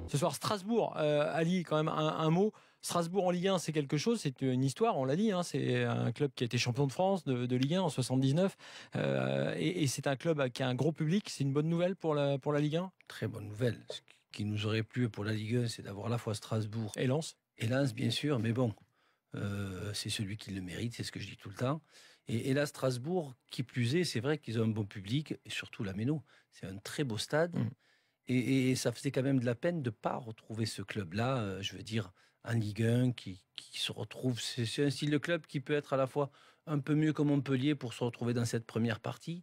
Ce soir, Strasbourg, Ali, quand même un mot. Strasbourg en Ligue 1, c'est quelque chose, c'est une histoire, on l'a dit. Hein, c'est un club qui a été champion de France de Ligue 1 en 79. Et c'est un club qui a un gros public. C'est une bonne nouvelle pour la Ligue 1. Très bonne nouvelle. Ce qui nous aurait plu pour la Ligue 1, c'est d'avoir à la fois Strasbourg et Lens. Et Lens, bien sûr, mais bon, c'est celui qui le mérite, c'est ce que je dis tout le temps. Et là, Strasbourg, qui plus est, c'est vrai qu'ils ont un bon public, et surtout la Méno. C'est un très beau stade. Et ça faisait quand même de la peine de ne pas retrouver ce club-là, je veux dire, en Ligue 1, qui se retrouve. C'est un style de club qui peut être à la fois un peu mieux que Montpellier pour se retrouver dans cette première partie.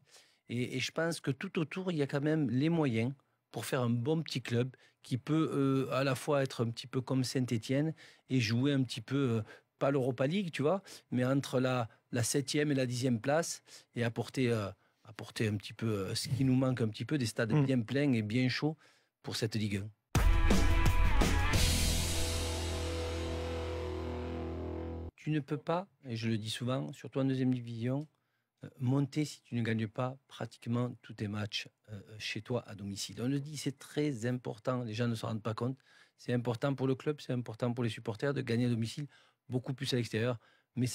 Et je pense que tout autour, il y a quand même les moyens pour faire un bon petit club qui peut à la fois être un petit peu comme Saint-Étienne et jouer un petit peu, pas l'Europa League, tu vois, mais entre la 7e et la 10e place et apporter un petit peu ce qui nous manque un petit peu, des stades bien pleins et bien chauds pour cette Ligue 1. Tu ne peux pas, et je le dis souvent, surtout en deuxième division, monter si tu ne gagnes pas pratiquement tous tes matchs chez toi à domicile. On le dit, c'est très important, les gens ne se rendent pas compte. C'est important pour le club, c'est important pour les supporters de gagner à domicile, beaucoup plus à l'extérieur. Mais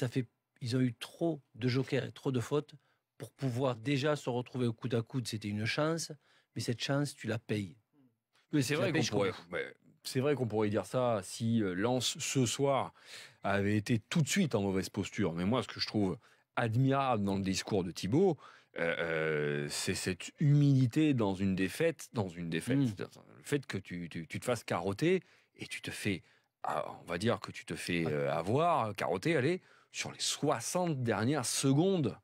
ils ont eu trop de jokers et trop de fautes pour pouvoir déjà se retrouver au coude à coude. C'était une chance, mais cette chance, tu la payes. Mais c'est vrai qu'on pourrait dire ça si Lens, ce soir, avait été tout de suite en mauvaise posture. Mais moi, ce que je trouve admirable dans le discours de Thibaut, c'est cette humilité dans une défaite. Le fait que tu te fasses carotter et tu te fais, on va dire que tu te fais carotter, allez, sur les 60 dernières secondes.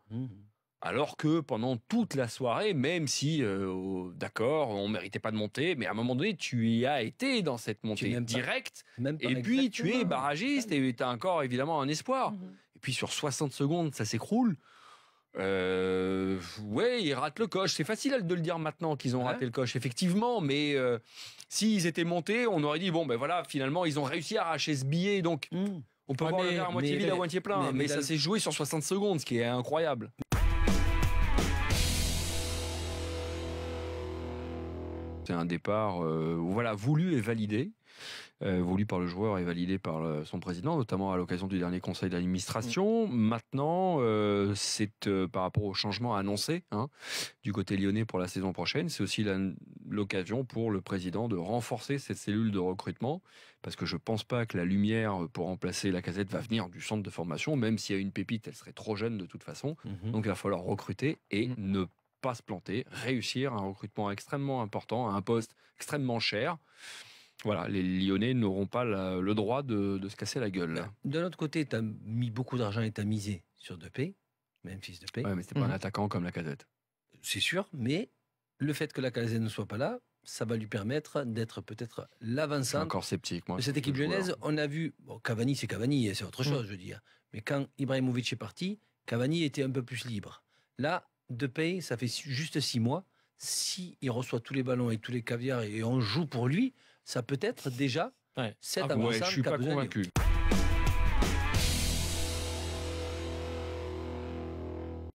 Alors que pendant toute la soirée, même si, d'accord, on ne méritait pas de monter, mais à un moment donné, tu y as été dans cette montée directe, et puis tu es barragiste, et tu as encore évidemment un espoir. Et puis sur 60 secondes, ça s'écroule. Ouais, ils ratent le coche. C'est facile de le dire maintenant qu'ils ont raté le coche, effectivement, mais s'ils étaient montés, on aurait dit, bon, ben voilà, finalement, ils ont réussi à arracher ce billet, donc on peut voir le verre à moitié vide, à moitié plein, mais ça s'est joué sur 60 secondes, ce qui est incroyable. C'est un départ voulu et validé, voulu par le joueur et validé par son président, notamment à l'occasion du dernier conseil d'administration. Maintenant, c'est par rapport au changement annoncé du côté lyonnais pour la saison prochaine. C'est aussi l'occasion pour le président de renforcer cette cellule de recrutement, parce que je ne pense pas que la lumière pour remplacer Lacazette va venir du centre de formation, même s'il y a une pépite, elle serait trop jeune de toute façon. Donc il va falloir recruter et ne pas se planter, réussir un recrutement extrêmement important, à un poste extrêmement cher. Voilà, les Lyonnais n'auront pas le droit de se casser la gueule. De l'autre côté, tu as mis beaucoup d'argent et tu as misé sur Depay, Memphis Depay. Ouais, mais c'est pas un attaquant comme Lacazette. C'est sûr, mais le fait que Lacazette ne soit pas là, ça va lui permettre d'être peut-être l'avancante. Encore sceptique, moi. De cette équipe lyonnaise, on a vu, Cavani, c'est autre chose, je veux dire. Mais quand Ibrahimovic est parti, Cavani était un peu plus libre. Là, Depay, ça fait juste 6 mois. Si il reçoit tous les ballons et tous les caviars et on joue pour lui, ça peut être déjà cette avancée. Je suis pas convaincu.